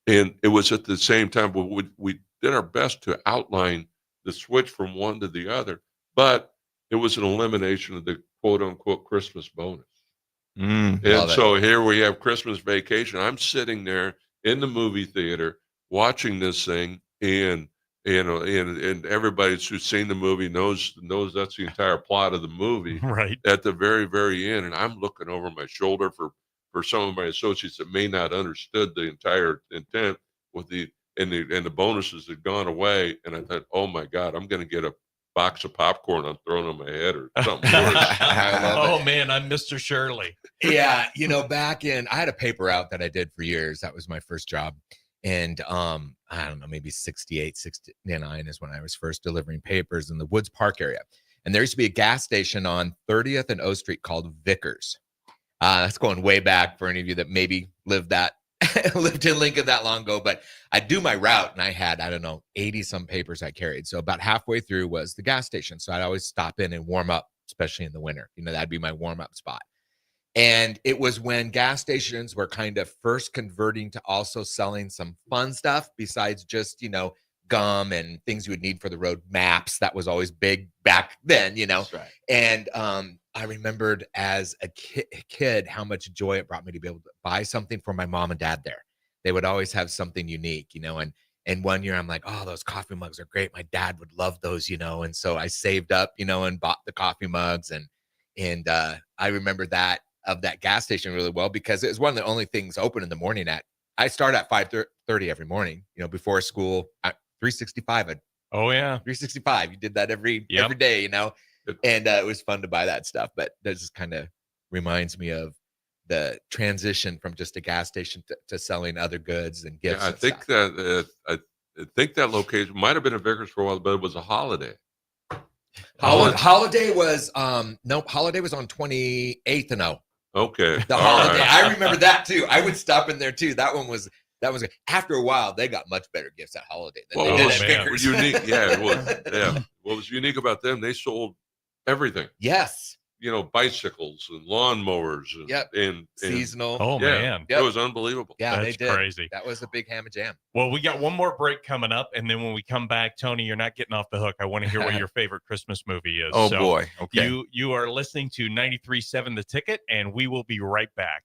And it was at the same time, we did our best to outline the switch from one to the other, but it was an elimination of the quote unquote Christmas bonus. And so here we have Christmas Vacation. I'm sitting there in the movie theater watching this thing, and everybody who's seen the movie knows that's the entire plot of the movie. Right. At the very, very end, and I'm looking over my shoulder for some of my associates that may not understood the entire intent with the bonuses had gone away, and I thought, oh my God, I'm going to get a box of popcorn I'm throwing on my head or something. Oh man, I'm Mr. Shirley. Yeah, back in I had a paper out that I did for years. That was my first job. And I don't know, maybe 68, 69 is when I was first delivering papers in the Woods Park area. And there used to be a gas station on 30th and O Street called Vickers. That's going way back for any of you that maybe lived in Lincoln that long ago. But I'd do my route, and I had, 80 some papers I carried. So about halfway through was the gas station. So I'd always stop in and warm up, especially in the winter. That'd be my warm up spot. And it was when gas stations were kind of first converting to also selling some fun stuff besides just, gum and things you would need for the road, maps. That was always big back then, That's right. And I remembered as a kid how much joy it brought me to be able to buy something for my mom and dad there. They would always have something unique, and one year I'm like, oh, those coffee mugs are great. My dad would love those, and so I saved up, and bought the coffee mugs. And I remember that of that gas station really well because it was one of the only things open in the morning I start at 5:30 every morning, before school at 365. Oh yeah. 365. You did that every day, and it was fun to buy that stuff. But that just kind of reminds me of the transition from just a gas station to selling other goods and gifts. Yeah, I think that location might have been a Vickers for a while, but it was a Holiday. Holiday was Holiday was on 28th and O. Okay. The Holiday. Right. I remember that too. I would stop in there too. That was after a while they got much better gifts at Holiday than they did at Vickers. Unique. Yeah, it was. Yeah. What was unique about them, they sold everything. Yes. Bicycles and lawnmowers and seasonal. Oh man. It was unbelievable. Yeah, that's they did. Crazy. That was a big ham and jam. Well, we got one more break coming up, and then when we come back, Tony, you're not getting off the hook. I want to hear what your favorite Christmas movie is. Oh boy. Okay. You are listening to 93.7 The Ticket, and we will be right back.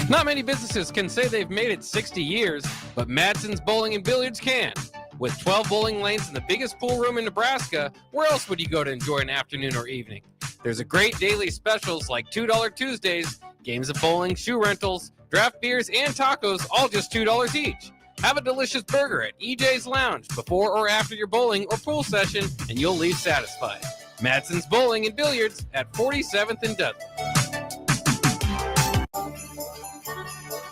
Not many businesses can say they've made it 60 years, but Madsen's Bowling and Billiards can. With 12 bowling lanes and the biggest pool room in Nebraska, where else would you go to enjoy an afternoon or evening? There's a great daily specials like $2 Tuesdays, games of bowling, shoe rentals, draft beers, and tacos, all just $2 each. Have a delicious burger at EJ's Lounge before or after your bowling or pool session, and you'll leave satisfied. Madsen's Bowling and Billiards at 47th and Dudley.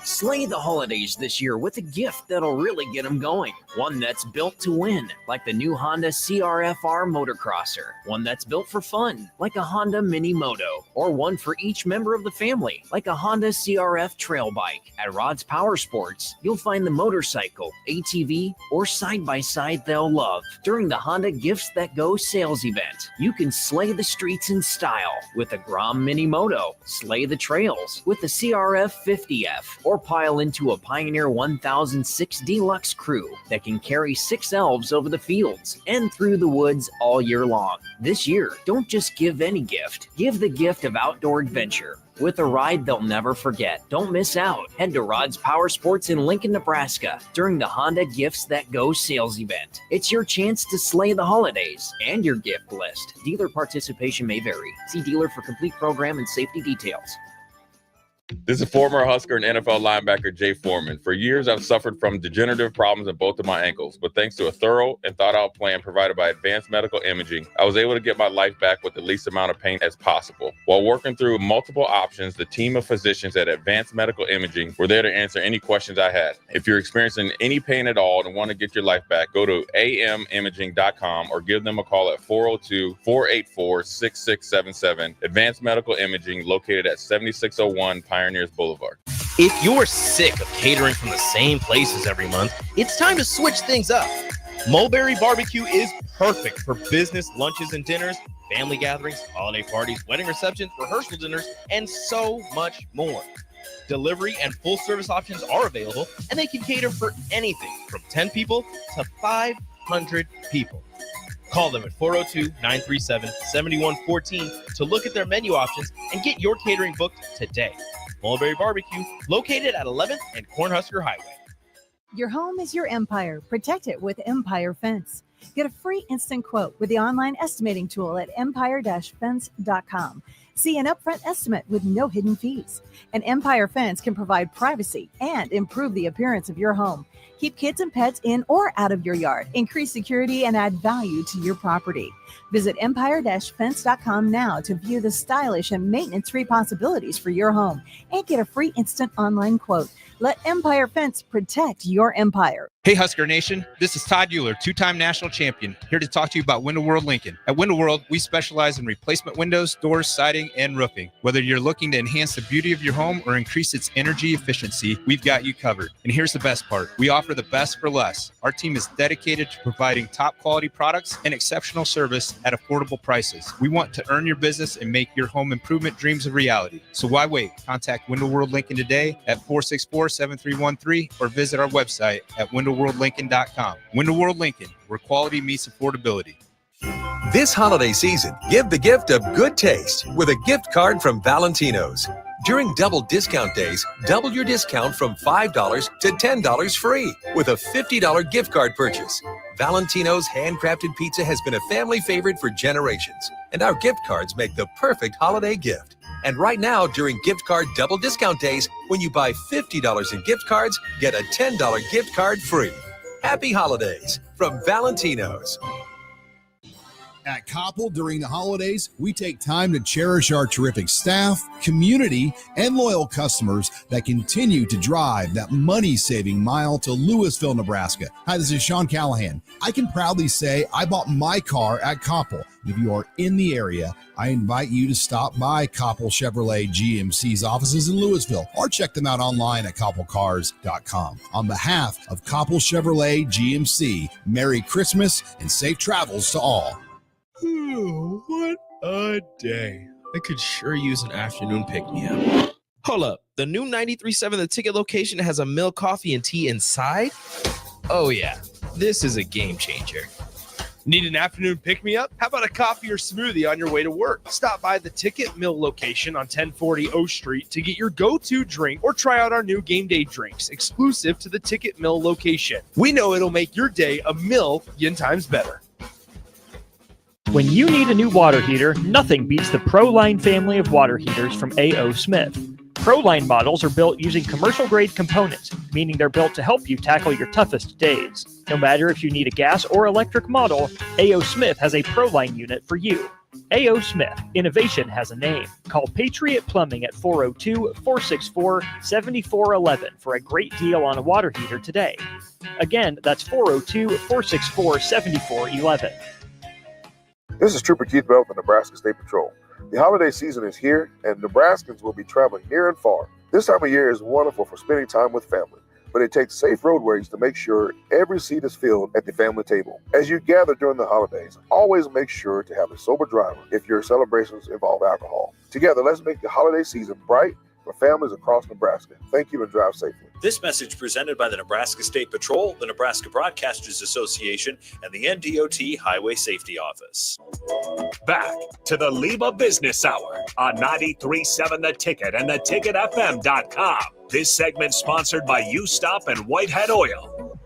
Slay the holidays this year with a gift that'll really get them going. One that's built to win, like the new Honda CRF-R Motocrosser. One that's built for fun, like a Honda Mini Moto. Or one for each member of the family, like a Honda CRF Trail Bike. At Rod's Power Sports, you'll find the motorcycle, ATV, or side-by-side they'll love. During the Honda Gifts That Go sales event, you can slay the streets in style with the Grom Mini Moto, slay the trails with the CRF 50F, or pile into a Pioneer 1006 Deluxe Crew that can carry 6 elves over the fields and through the woods all year long. This year, don't just give any gift. Give the gift of outdoor adventure with a ride they'll never forget. Don't miss out. Head to Rod's Power Sports in Lincoln, Nebraska during the Honda Gifts That Go sales event. It's your chance to slay the holidays and your gift list. Dealer participation may vary. See dealer for complete program and safety details. This is former Husker and NFL linebacker Jay Foreman. For years, I've suffered from degenerative problems in both of my ankles, but thanks to a thorough and thought-out plan provided by Advanced Medical Imaging, I was able to get my life back with the least amount of pain as possible. While working through multiple options, the team of physicians at Advanced Medical Imaging were there to answer any questions I had. If you're experiencing any pain at all and want to get your life back, go to amimaging.com or give them a call at 402-484-6677. Advanced Medical Imaging, located at 7601 Pioneers Boulevard. If you're sick of catering from the same places every month, it's time to switch things up. Mulberry Barbecue is perfect for business lunches and dinners, family gatherings, holiday parties, wedding receptions, rehearsal dinners, and so much more. Delivery and full service options are available, and they can cater for anything from 10 people to 500 people. Call them at 402-937-7114 to look at their menu options and get your catering booked today. Mulberry Barbecue, located at 11th and Cornhusker Highway. Your home is your empire. Protect it with Empire Fence. Get a free instant quote with the online estimating tool at empire-fence.com. See an upfront estimate with no hidden fees. An Empire Fence can provide privacy and improve the appearance of your home. Keep kids and pets in or out of your yard. Increase security and add value to your property. Visit empire-fence.com now to view the stylish and maintenance-free possibilities for your home and get a free instant online quote. Let Empire Fence protect your empire. Hey, Husker Nation. This is Todd Euler, two-time national champion, here to talk to you about Window World Lincoln. At Window World, we specialize in replacement windows, doors, siding, and roofing. Whether you're looking to enhance the beauty of your home or increase its energy efficiency, we've got you covered. And here's the best part. We offer the best for less. Our team is dedicated to providing top-quality products and exceptional service at affordable prices. We want to earn your business and make your home improvement dreams a reality. So why wait? Contact Window World Lincoln today at 464-7313 or visit our website at windowworldlincoln.com. Window World Lincoln, where quality meets affordability. This holiday season, give the gift of good taste with a gift card from Valentino's. During double discount days, double your discount from $5 to $10 free with a $50 gift card purchase. Valentino's handcrafted pizza has been a family favorite for generations, and our gift cards make the perfect holiday gift. And right now, during gift card double discount days, when you buy $50 in gift cards, get a $10 gift card free. Happy holidays from Valentino's. At Koppel, during the holidays, we take time to cherish our terrific staff, community, and loyal customers that continue to drive that money-saving mile to Louisville, Nebraska. Hi, this is Sean Callahan. I can proudly say I bought my car at Koppel. If you are in the area, I invite you to stop by Koppel Chevrolet GMC's offices in Louisville or check them out online at koppelcars.com. On behalf of Koppel Chevrolet GMC, Merry Christmas and safe travels to all. Ooh, what a day. I could sure use an afternoon pick-me-up. Hold up. The new 93.7 The Ticket location has a milk, coffee, and tea inside? Oh, yeah. This is a game changer. Need an afternoon pick-me-up? How about a coffee or smoothie on your way to work? Stop by the Ticket Mill location on 1040 O Street to get your go-to drink or try out our new game day drinks exclusive to the Ticket Mill location. We know it'll make your day a million times better. When you need a new water heater, nothing beats the ProLine family of water heaters from A.O. Smith. Proline models are built using commercial-grade components, meaning they're built to help you tackle your toughest days. No matter if you need a gas or electric model, A.O. Smith has a Proline unit for you. A.O. Smith, innovation has a name. Call Patriot Plumbing at 402-464-7411 for a great deal on a water heater today. Again, that's 402-464-7411. This is Trooper Keith Bell from Nebraska State Patrol. The holiday season is here, and Nebraskans will be traveling near and far. This time of year is wonderful for spending time with family, but it takes safe roadways to make sure every seat is filled at the family table. As you gather during the holidays, always make sure to have a sober driver if your celebrations involve alcohol. Together, let's make the holiday season bright for families across Nebraska. Thank you and drive safely. This message presented by the Nebraska State Patrol, the Nebraska Broadcasters Association, and the NDOT Highway Safety Office. Back to the LIBA Business Hour on 93.7 The Ticket and theticketfm.com. This segment sponsored by U-Stop and Whitehead Oil.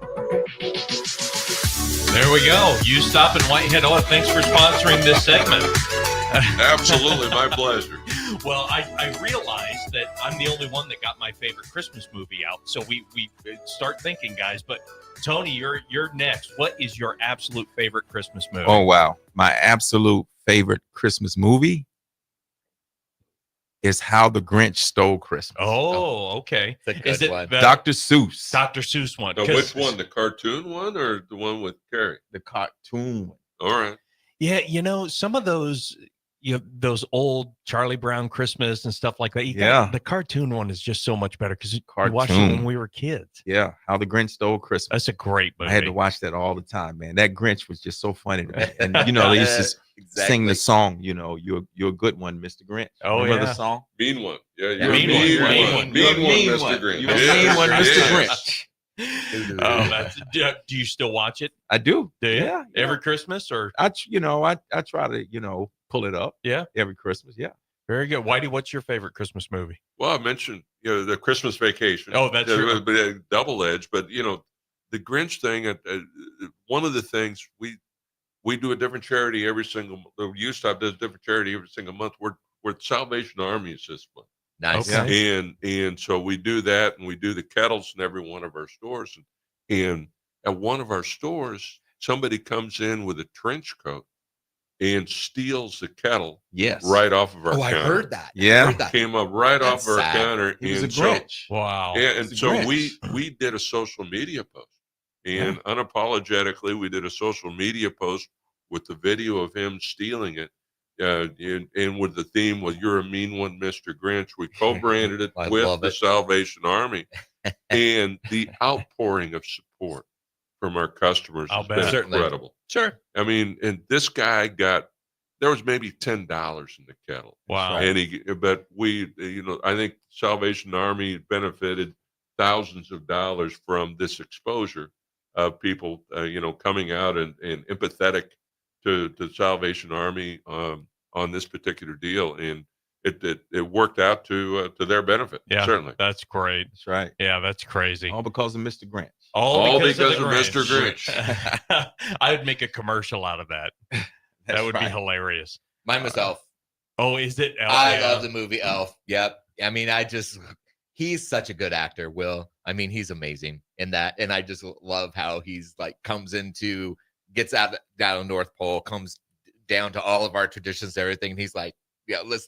There we go. U-Stop and Whitehead Oil. Thanks for sponsoring this segment. Absolutely, my pleasure. Well, I realized that I'm the only one that got my favorite Christmas movie out. So we start thinking, guys. But Tony, you're next. What is your absolute favorite Christmas movie? Oh, wow. My absolute favorite Christmas movie is How the Grinch Stole Christmas. Oh, okay. Is it one? Dr. Seuss. Dr. Seuss one. Now, which one? The cartoon one or the one with Carrie? The cartoon one. All right. Yeah, some of those, those old Charlie Brown Christmas and stuff like that. The cartoon one is just so much better because we watched it when we were kids. Yeah, How the Grinch Stole Christmas. That's a great movie. I had to watch that all the time, man. That Grinch was just so funny to me. And they used to sing the song, you're a good one, Mr. Grinch. Oh, remember yeah. the song? Mean one. Yeah, you're a mean one, Mr. Grinch. You're a mean one, Mr. Grinch. Oh, do you still watch it? I do. Do you? Yeah. Every Christmas or? I try to, pull it up. Yeah. Every Christmas. Yeah. Very good. Whitey, what's your favorite Christmas movie? Well, I mentioned, the Christmas Vacation. Oh, that's double-edged. But, the Grinch thing, one of the things we do a different charity every single month. U-Stop does a different charity every single month. We're Salvation Army is this month. Nice. Okay. And so we do that, and we do the kettles in every one of our stores. And at one of our stores, somebody comes in with a trench coat and steals the kettle right off of our counter. I heard that. Yeah. Came up right off of our counter. He was a Grinch. Wow. Yeah, and so we did a social media post. And unapologetically, we did a social media post with the video of him stealing it. And with the theme was "You're a mean one, Mr. Grinch." We co-branded it with the Salvation Army, and the outpouring of support from our customers has been incredible. Sure. I mean, and this guy there was maybe $10 in the kettle. Wow. And but we, I think Salvation Army benefited thousands of dollars from this exposure of people, coming out and empathetic to Salvation Army on this particular deal, and it worked out to their benefit. Yeah, certainly. That's great. That's right. Yeah, that's crazy. All because of Mr. Grinch. All because of Mr. Grinch. I'd make a commercial out of that. That would be hilarious. Mine was Elf. Oh, is it Elf? I love the movie Elf. Yep. I mean, he's such a good actor, Will. I mean, he's amazing in that. And I just love how he's gets out down the North Pole, comes down to all of our traditions, everything. And he's like,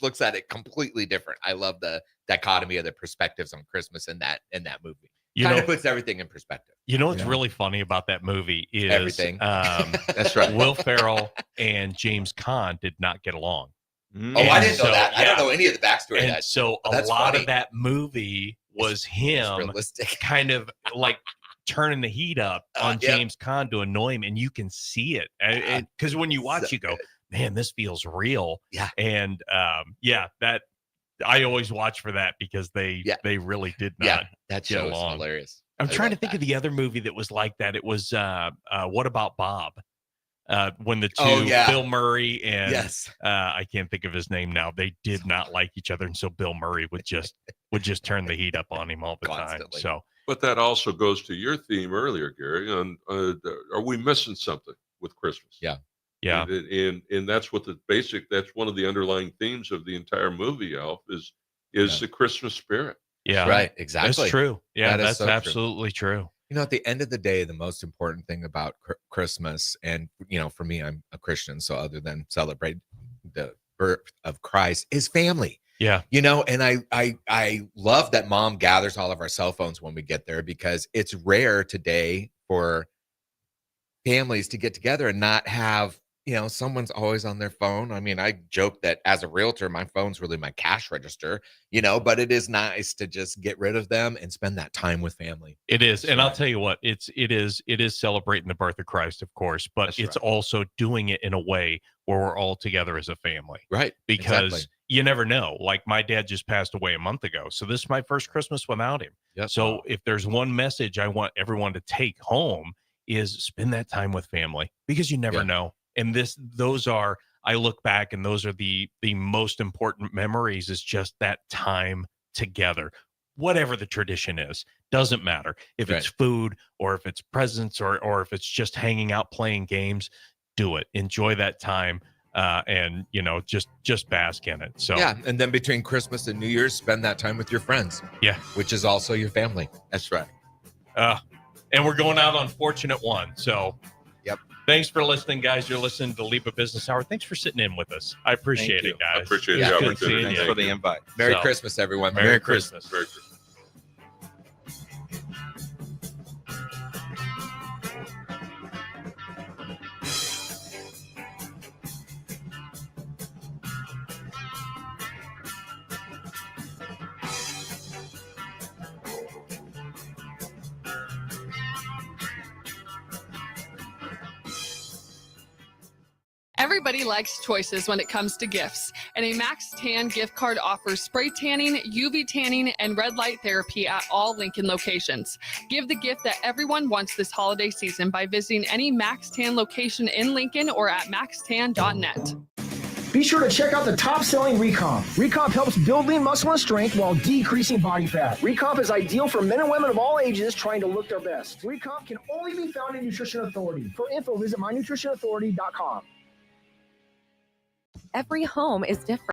looks at it completely different. I love the dichotomy of the perspectives on Christmas in that movie. Kind of puts everything in perspective. What's really funny about that movie is everything. That's right. Will Ferrell and James Caan did not get along. Oh, I didn't know that. I don't know any of the backstory. And so a lot of that movie was him kind of like turning the heat up on James Caan to annoy him, and you can see it because when you watch, you go, "Man, this feels real." Yeah, and that I always watch for that because they really did not. That get show is along. hilarious. I'm trying to think of the other movie that was like that. It was What About Bob? When the two, Bill Murray and I can't think of his name now, they did not like each other, and so Bill Murray would just turn the heat up on him all the time. So, but that also goes to your theme earlier, Gary. On are we missing something with Christmas? Yeah. And that's what that's one of the underlying themes of the entire movie, Elf, is is the Christmas spirit. Yeah. Right. Exactly. That's true. Yeah, That is that's so true. absolutely true. You know, at the end of the day, the most important thing about Christmas, and for me, I'm a Christian, so other than celebrate the birth of Christ, is family. Yeah. And I love that Mom gathers all of our cell phones when we get there, because it's rare today for families to get together and not have, someone's always on their phone. I mean, I joke that as a realtor, my phone's really my cash register, but it is nice to just get rid of them and spend that time with family. It is. That's And I'll right. tell you what, it is celebrating the birth of Christ, of course, but That's it's right. also doing it in a way where we're all together as a family. Right. Because Exactly. you never know. Like, my dad just passed away a month ago. So this is my first Christmas without him. Yep. So if there's one message I want everyone to take home, is spend that time with family, because you never know. And I look back, and those are the most important memories, is just that time together. Whatever the tradition is, doesn't matter if it's food or if it's presents or if it's just hanging out playing games. Do it. Enjoy that time, and just bask in it. So yeah, and then between Christmas and New Year's, spend that time with your friends. Yeah, which is also your family. That's right. And we're going out on Fortunate One. So yep. Thanks for listening, guys. You're listening to LIBA Business Hour. Thanks for sitting in with us. I appreciate it, guys. I appreciate It's the good opportunity. seeing Thanks you. for the invite. Merry Christmas, everyone. Merry Christmas. Merry Christmas. Everybody likes choices when it comes to gifts, and a Max Tan gift card offers spray tanning, UV tanning, and red light therapy at all Lincoln locations. Give the gift that everyone wants this holiday season by visiting any Max Tan location in Lincoln or at maxtan.net. Be sure to check out the top-selling Recomp. Recomp helps build lean muscle and strength while decreasing body fat. Recomp is ideal for men and women of all ages trying to look their best. Recomp can only be found in Nutrition Authority. For info, visit mynutritionauthority.com. Every home is different.